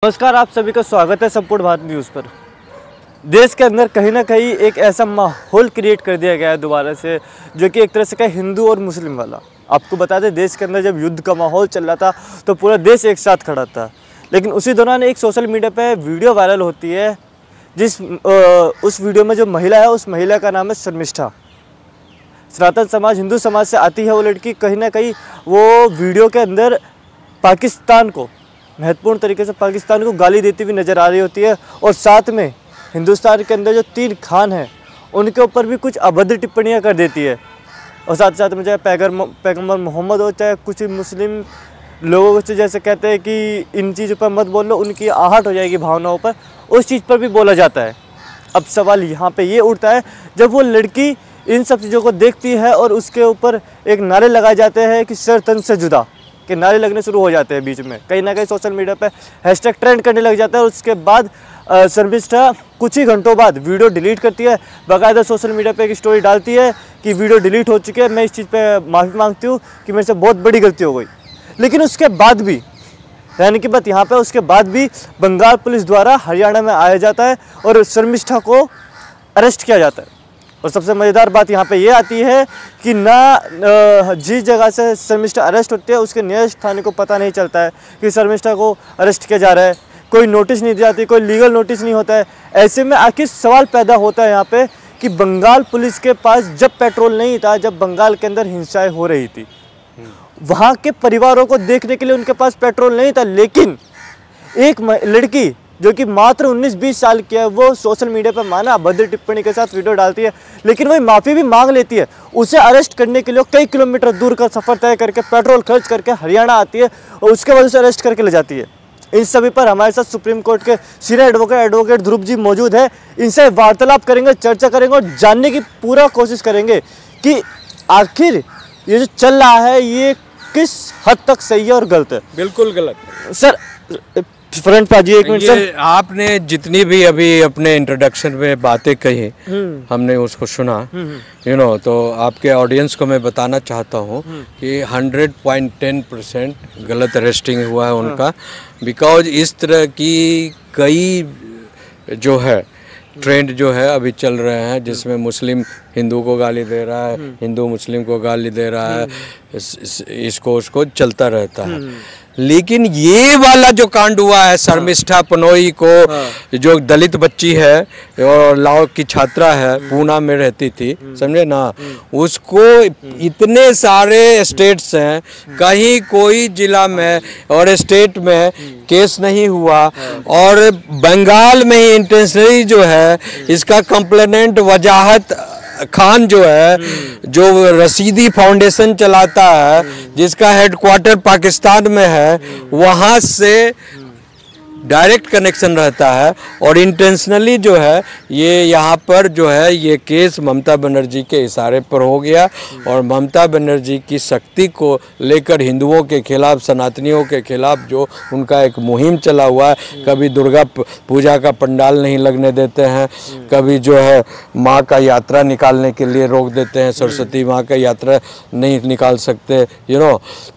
नमस्कार, आप सभी का स्वागत है संपूर्ण भारत न्यूज़ पर। देश के अंदर कहीं ना कहीं एक ऐसा माहौल क्रिएट कर दिया गया है दोबारा से, जो कि एक तरह से का हिंदू और मुस्लिम वाला। आपको बता दें, देश के अंदर जब युद्ध का माहौल चल रहा था तो पूरा देश एक साथ खड़ा था, लेकिन उसी दौरान एक सोशल मीडिया पर वीडियो वायरल होती है, उस वीडियो में जो महिला है, उस महिला का नाम है शर्मिष्ठा। सनातन समाज, हिंदू समाज से आती है वो लड़की। कहीं ना कहीं वो वीडियो के अंदर पाकिस्तान को, महत्वपूर्ण तरीके से पाकिस्तान को गाली देती हुई नज़र आ रही होती है, और साथ में हिंदुस्तान के अंदर जो 3 खान हैं उनके ऊपर भी कुछ अभद्र टिप्पणियां कर देती है। और साथ साथ में चाहे पैगम्बर मोहम्मद हो, चाहे कुछ मुस्लिम लोगों से जैसे कहते हैं कि इन चीज़ों पर मत बोलो, उनकी आहट हो जाएगी भावनाओं पर, उस चीज़ पर भी बोला जाता है। अब सवाल यहाँ पर ये उठता है, जब वो लड़की इन सब चीज़ों को देखती है और उसके ऊपर एक नारे लगाए जाते हैं कि सर तन से जुदा के नारे लगने शुरू हो जाते हैं बीच में, कहीं ना कहीं सोशल मीडिया पे हैशटैग ट्रेंड करने लग जाता है। और उसके बाद शर्मिष्ठा कुछ ही घंटों बाद वीडियो डिलीट करती है, बाकायदा सोशल मीडिया पे एक स्टोरी डालती है कि वीडियो डिलीट हो चुकी है, मैं इस चीज़ पे माफ़ी मांगती हूँ कि मेरे से बहुत बड़ी गलती हो गई। लेकिन उसके बाद भी, यानी कि बात यहाँ पर, उसके बाद भी बंगाल पुलिस द्वारा हरियाणा में आया जाता है और शर्मिष्ठा को अरेस्ट किया जाता है। और सबसे मज़ेदार बात यहाँ पे ये आती है कि जिस जगह से शर्मिष्ठा अरेस्ट होती है उसके नियरेस्ट थाने को पता नहीं चलता है कि शर्मिष्ठा को अरेस्ट किया जा रहा है, कोई नोटिस नहीं दी जाती, कोई लीगल नोटिस नहीं होता है। ऐसे में आखिर सवाल पैदा होता है यहाँ पे कि बंगाल पुलिस के पास जब पेट्रोल नहीं था, जब बंगाल के अंदर हिंसाएँ हो रही थी, वहाँ के परिवारों को देखने के लिए उनके पास पेट्रोल नहीं था, लेकिन एक लड़की जो कि मात्र 19-20 साल की है, वो सोशल मीडिया पर माना अभद्र टिप्पणी के साथ वीडियो डालती है, लेकिन वही माफ़ी भी मांग लेती है। उसे अरेस्ट करने के लिए कई किलोमीटर दूर का सफ़र तय करके पेट्रोल खर्च करके हरियाणा आती है और उसके बाद उसे अरेस्ट करके ले जाती है। इन सभी पर हमारे साथ सुप्रीम कोर्ट के सीनियर एडवोकेट ध्रुव जी मौजूद है। इनसे वार्तालाप करेंगे, चर्चा करेंगे और जानने की पूरा कोशिश करेंगे कि आखिर ये जो चल रहा है ये किस हद तक सही है और गलत है। बिल्कुल गलत सर। फ्रंट पाजी एक मिनट सर। आपने जितनी भी अभी अपने इंट्रोडक्शन में बातें कही, हमने उसको सुना, तो आपके ऑडियंस को मैं बताना चाहता हूँ कि 100.10% गलत अरेस्टिंग हुआ है उनका। बिकॉज इस तरह की कई जो है ट्रेंड जो है अभी चल रहे हैं, जिसमें मुस्लिम हिंदू को गाली दे रहा है, हिंदू मुस्लिम को गाली दे रहा है, इसको उसको चलता रहता है। लेकिन ये वाला जो कांड हुआ है, शर्मिष्ठा पनोई को, जो दलित बच्ची है और लाओ की छात्रा है, पूना में रहती थी, समझे ना, उसको इतने सारे स्टेट्स हैं, कहीं कोई जिला में और स्टेट में केस नहीं हुआ, और बंगाल में ही इंटेंशनली जो है इसका कंप्लेनेंट वजाहत खान जो है, जो रसीदी फाउंडेशन चलाता है, जिसका हेडक्वार्टर पाकिस्तान में है, वहाँ से डायरेक्ट कनेक्शन रहता है, और इंटेंशनली जो है ये यहाँ पर जो है ये केस ममता बनर्जी के इशारे पर हो गया। और ममता बनर्जी की शक्ति को लेकर हिंदुओं के खिलाफ, सनातनियों के खिलाफ जो उनका एक मुहिम चला हुआ है, कभी दुर्गा पूजा का पंडाल नहीं लगने देते हैं, कभी जो है माँ का यात्रा निकालने के लिए रोक देते हैं, सरस्वती माँ का यात्रा नहीं निकाल सकते,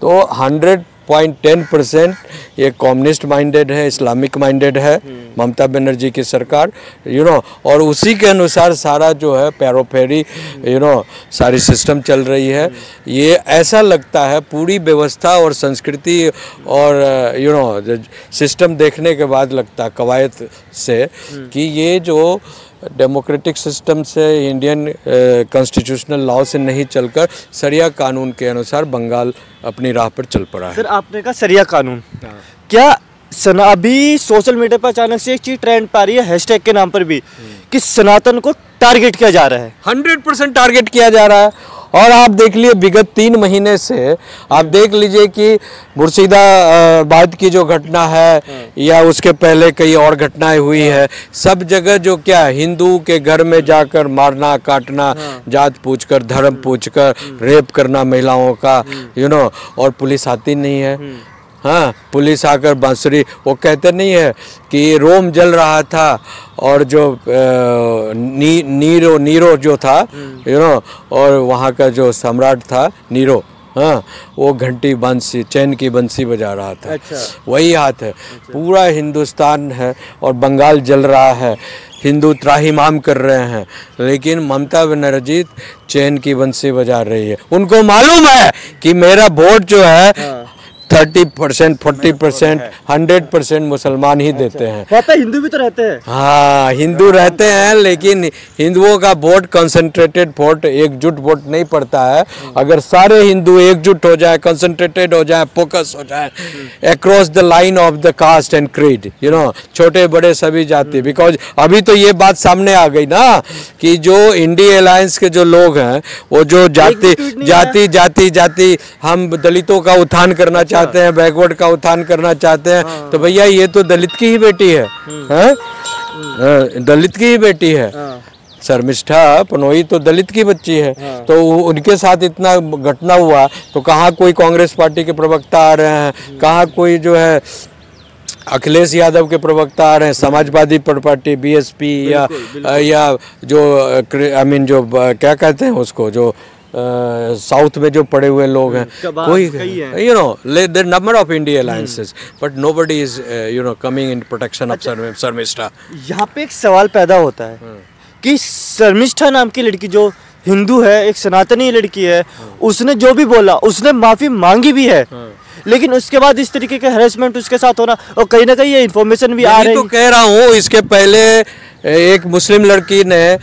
तो 100.10% ये कम्युनिस्ट माइंडेड है, इस्लामिक माइंडेड है ममता बनर्जी की सरकार, और उसी के अनुसार सारा जो है पैरोफेरी, सारी सिस्टम चल रही है। ये ऐसा लगता है पूरी व्यवस्था और संस्कृति और सिस्टम देखने के बाद लगता है कवायद से कि ये जो डेमोक्रेटिक सिस्टम से, इंडियन कॉन्स्टिट्यूशनल लॉ से नहीं चलकर शरिया कानून के अनुसार बंगाल अपनी राह पर चल पड़ा है। सर, आपने कहा शरिया कानून, क्या अभी सोशल मीडिया पर अचानक से एक चीज ट्रेंड पा रही है, हैशटैग के नाम पर भी, कि सनातन को टारगेट किया जा रहा है। 100% टारगेट किया जा रहा है। और आप देख लिए विगत 3 महीने से, आप देख लीजिए कि मुर्शिदाबाद की जो घटना है या उसके पहले कई और घटनाएं हुई है, सब जगह जो क्या हिंदू के घर में जाकर मारना, काटना, जात पूछकर, धर्म पूछकर, रेप करना महिलाओं का, और पुलिस आती नहीं है। हाँ, पुलिस आकर बांसुरी, वो कहते नहीं है कि रोम जल रहा था और जो नीरो जो था और वहाँ का जो सम्राट था नीरो, हाँ, वो घंटी बंसी चैन की बंसी बजा रहा था। अच्छा। वही हाथ है। पूरा हिंदुस्तान है और बंगाल जल रहा है, हिंदू त्राहिमाम कर रहे हैं, लेकिन ममता बनर्जी चैन की बंसी बजा रही है। उनको मालूम है कि मेरा वोट जो है 30%, 40%, 100% मुसलमान ही देते हैं। वहाँ पे हिंदू भी तो रहते हैं। हाँ, हिंदू रहते हैं, लेकिन हिंदुओं का वोट कंसंट्रेटेड वोट, एकजुट वोट नहीं पड़ता है। अगर सारे हिंदू एकजुट हो जाए, कंसंट्रेटेड हो जाए, फोकस हो जाए across the line of the caste and creed, you know, छोटे बड़े सभी जाति, बिकॉज अभी तो ये बात सामने आ गई ना कि जो इंडिया अलायंस के जो लोग हैं, वो जो जाति हम दलितों का उत्थान करना चाहते हैं, बैकवर्ड का उत्थान करना चाहते हैं, तो भैया ये तो दलित की ही बेटी है, दलित की ही बेटी है। शर्मिष्ठा पनोई तो दलित की बच्ची है। तो उनके साथ इतना घटना हुआ तो कहाँ कोई कांग्रेस पार्टी के प्रवक्ता आ रहे हैं, कहाँ कोई जो है अखिलेश यादव के प्रवक्ता आ रहे हैं, समाजवादी पार्टी बीएसपी या जो जो क्या कहते हैं उसको, जो साउथ में जो पड़े हुए लोग हैं, कोई you know there number of India alliances, but nobody is you know coming in protection of Sharmishtha. यहाँ पे एक सवाल पैदा होता है कि शर्मिष्ठा नाम की लड़की जो हिंदू है, एक सनातनी लड़की है, उसने जो भी बोला, उसने माफी मांगी भी है, लेकिन उसके बाद इस तरीके के हैरेसमेंट उसके साथ होना, और कहीं ना कहीं ये इन्फॉर्मेशन भी आ रही है। तो कह रहा हूँ, इसके पहले एक मुस्लिम लड़की ने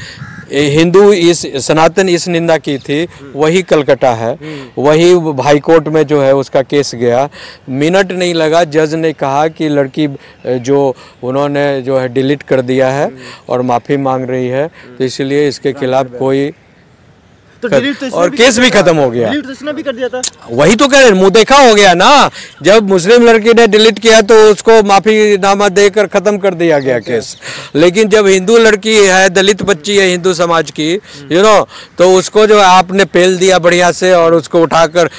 हिंदू इस सनातन इस निंदा की थी, वही कलकत्ता है, वही हाई कोर्ट में जो है उसका केस गया, मिनट नहीं लगा, जज ने कहा कि लड़की जो उन्होंने जो है डिलीट कर दिया है और माफ़ी मांग रही है, तो इसलिए इसके खिलाफ कोई तो और केस भी खत्म हो गया। डिलीट तो इसने भी कर दिया था। वही तो कह रहे, मुंह देखा हो गया ना, जब मुस्लिम लड़की ने डिलीट किया तो उसको माफीनामा देकर खत्म कर दिया गया केस। लेकिन जब हिंदू लड़की है, दलित बच्ची है हिंदू समाज की, यू नो, तो उसको जो आपने पेल दिया बढ़िया से और उसको उठाकर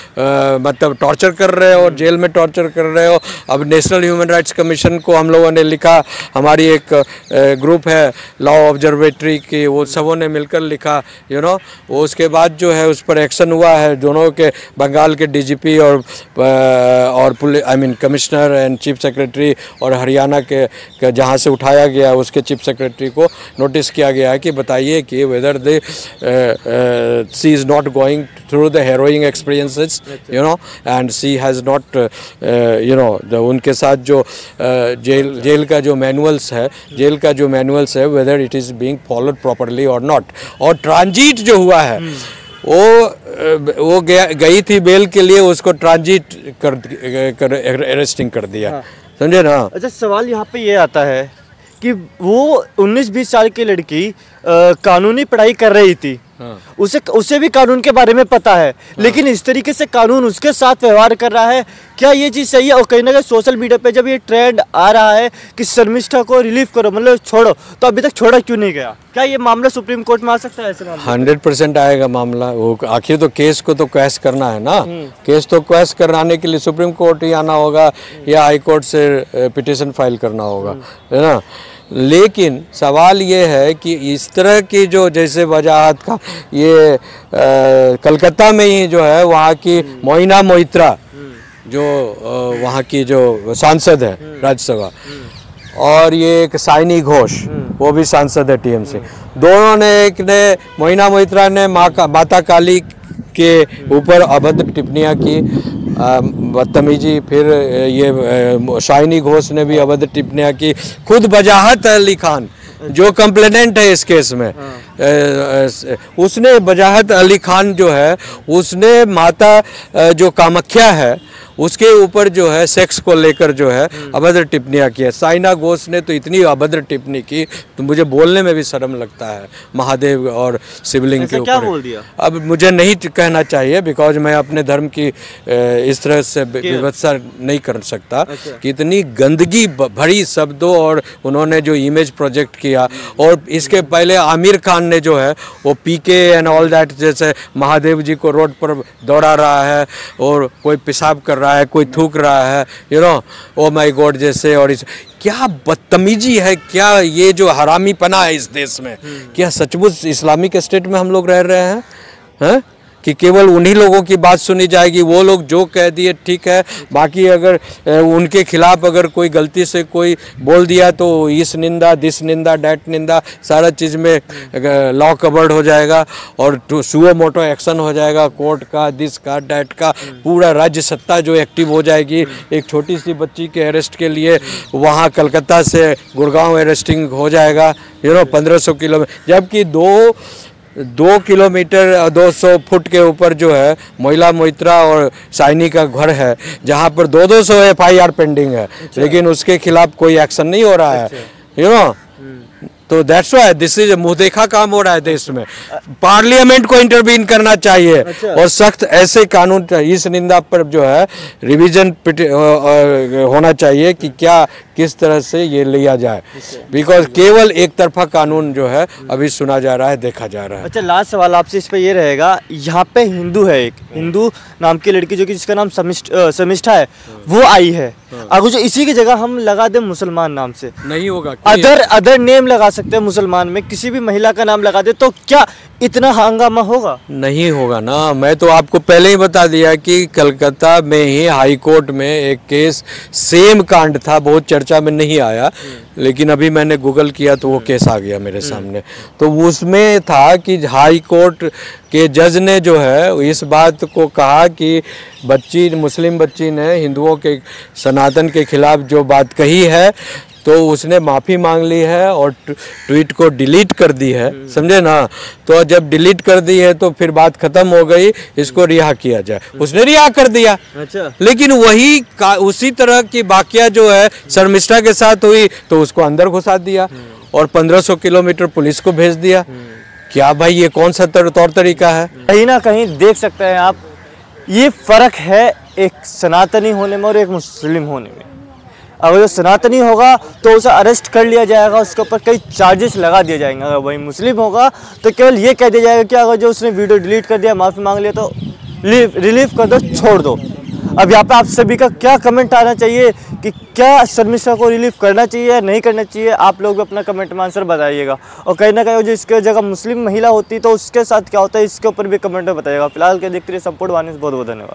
मतलब टॉर्चर कर रहे हो और जेल में टॉर्चर कर रहे हो। अब नेशनल ह्यूमन राइट्स कमीशन को हम लोगों ने लिखा, हमारी एक ग्रुप है लॉ ऑब्जर्वेटरी की, वो सबों ने मिलकर लिखा, यू नो, उसके बाद जो है उस पर एक्शन हुआ है। दोनों के बंगाल के डीजीपी और police commissioner and chief secretary और हरियाणा के जहाँ से उठाया गया उसके चीफ सेक्रेटरी को नोटिस किया गया है कि बताइए कि whether they she is not going through the harrowing experiences, you know, and she has not you know, उनके साथ जो जेल का जो मैनुअल्स है whether it is being followed properly और नॉट। और ट्रांजिट जो हुआ है वो गई थी बेल के लिए, उसको ट्रांजिट कर अरेस्टिंग कर दिया। समझे ना। अच्छा, सवाल यहाँ पे ये आता है कि वो 19-20 साल की लड़की कानूनी पढ़ाई कर रही थी, उसे भी कानून के बारे में पता है, लेकिन इस तरीके से कानून उसके साथ व्यवहार कर रहा है, क्या ये चीज़ सही है? और कहीं ना कहीं सोशल मीडिया पे जब ये ट्रेंड आ रहा है कि शर्मिष्ठा को रिलीफ करो, मतलब छोड़ो, तो अभी तक छोड़ा क्यों नहीं गया? क्या ये मामला सुप्रीम कोर्ट में आ सकता है? ऐसे 100% आएगा मामला। वो आखिर तो केस को तो क्वैश करना है ना, केस तो क्वैश कराने के लिए सुप्रीम कोर्ट ही आना होगा या हाई कोर्ट से पिटिशन फाइल करना होगा, है ना। लेकिन सवाल ये है कि इस तरह की जो जैसे वजाहत का ये कलकत्ता में ही जो है वहाँ की मोइना मोइत्रा जो वहाँ की जो सांसद है राज्यसभा, और ये एक साइनी घोष वो भी सांसद है टीएमसी, दोनों ने, एक ने मोइना मोइत्रा ने माता काली के ऊपर अभद्र टिप्पणियाँ की, बदतमीजी, फिर ये शाइनी घोष ने भी अभद्र टिप्पणियाँ की। खुद वजाहत अली खान जो कंप्लेनेंट है इस केस में, उसने वजाहत अली खान जो है उसने माता जो कामाख्या है उसके ऊपर जो है सेक्स को लेकर जो है अभद्र टिप्पणियाँ की है। साइना घोष ने तो इतनी अभद्र टिप्पणी की तो मुझे बोलने में भी शर्म लगता है महादेव और शिवलिंग के ऊपर। क्या बोल दिया? अब मुझे नहीं कहना चाहिए बिकॉज मैं अपने धर्म की इस तरह से विवत्सा नहीं कर सकता। कि इतनी गंदगी भरी शब्दों और उन्होंने जो इमेज प्रोजेक्ट किया, और इसके पहले आमिर खान ने जो है वो पीके एंड ऑल दैट, जैसे महादेव जी को रोड पर दौड़ा रहा है और कोई पेशाब कर रहा है, कोई थूक रहा है, you know, oh my God जैसे। और इस क्या बदतमीजी है, क्या ये जो हरामीपना है इस देश में, क्या सचमुच इस्लामिक स्टेट में हम लोग रह रहे हैं? कि केवल उन्हीं लोगों की बात सुनी जाएगी, वो लोग जो कह दिए ठीक है, बाकी अगर उनके खिलाफ अगर कोई गलती से कोई बोल दिया तो इस निंदा, दिस निंदा, डैट निंदा, सारा चीज़ में लॉ कवर्ड हो जाएगा और सुओ मोटो एक्शन हो जाएगा कोर्ट का, दिस का, डैट का, पूरा राज्य सत्ता जो एक्टिव हो जाएगी। एक छोटी सी बच्ची के अरेस्ट के लिए वहाँ कलकत्ता से गुड़गांव अरेस्टिंग हो जाएगा, 1500 किलोमीटर, जबकि 2 किलोमीटर 200 फुट के ऊपर जो है महिला मोइत्रा और साइनी का घर है, जहाँ पर 200 FIR पेंडिंग है, लेकिन उसके खिलाफ कोई एक्शन नहीं हो रहा है, तो दैट्स व्हाई दिस इज मुँह देखा काम हो रहा है देश में। पार्लियामेंट को इंटरवीन करना चाहिए और सख्त ऐसे कानून, इस निंदा पर जो है रिवीजन होना चाहिए कि क्या किस तरह से ये लिया जाए, बिकॉज केवल एक तरफा कानून जो है अभी सुना जा रहा है, देखा जा रहा है। अच्छा, लास्ट सवाल आपसे इस पे ये रहेगा, यहाँ पे हिंदू है, एक हिंदू नाम की लड़की जो कि जिसका नाम शर्मिष्ठा है, वो आई है, अगर जो इसी की जगह हम लगा दें मुसलमान नाम से, नहीं होगा, अदर नेम लगा सकते हैं मुसलमान में, किसी भी महिला का नाम लगा दे तो क्या इतना हंगामा होगा? नहीं होगा ना। मैं तो आपको पहले ही बता दिया कि कलकत्ता में ही हाई कोर्ट में एक केस सेम कांड था, बहुत चर्चा में नहीं आया, लेकिन अभी मैंने गूगल किया तो वो केस आ गया मेरे सामने। तो उसमें था कि हाई कोर्ट के जज ने जो है इस बात को कहा कि मुस्लिम बच्ची ने हिंदुओं के सनातन के खिलाफ जो बात कही है तो उसने माफ़ी मांग ली है और ट्वीट को डिलीट कर दी है, समझे ना। तो जब डिलीट कर दी है तो फिर बात खत्म हो गई, इसको रिहा किया जाए, उसने रिहा कर दिया। अच्छा। लेकिन उसी तरह की वाकया जो है शर्मिष्ठा के साथ हुई तो उसको अंदर घुसा दिया और 1500 किलोमीटर पुलिस को भेज दिया। क्या भाई, ये कौन सा तौर तरीका है? कहीं ना कहीं देख सकते हैं आप, ये फर्क है एक सनातनी होने में और एक मुस्लिम होने में। अगर जो सनातनी होगा तो उसे अरेस्ट कर लिया जाएगा, उसके ऊपर कई चार्जेस लगा दिए जाएंगे। अगर वही मुस्लिम होगा तो केवल ये कह दिया जाएगा कि अगर जो उसने वीडियो डिलीट कर दिया, माफ़ी मांग लिया, तो रिलीव कर दो, छोड़ दो। अब यहाँ पे आप सभी का क्या कमेंट आना चाहिए कि क्या शर्मिष्ठा को रिलीव करना चाहिए या नहीं करना चाहिए? आप लोग अपना कमेंट में आंसर बताइएगा। और कहीं ना कहीं जो इसके जगह मुस्लिम महिला होती तो उसके साथ क्या होता है, इसके ऊपर भी कमेंट में बताइएगा। फिलहाल के देखते रहिए संपूर्ण वाणी, बहुत बहुत धन्यवाद।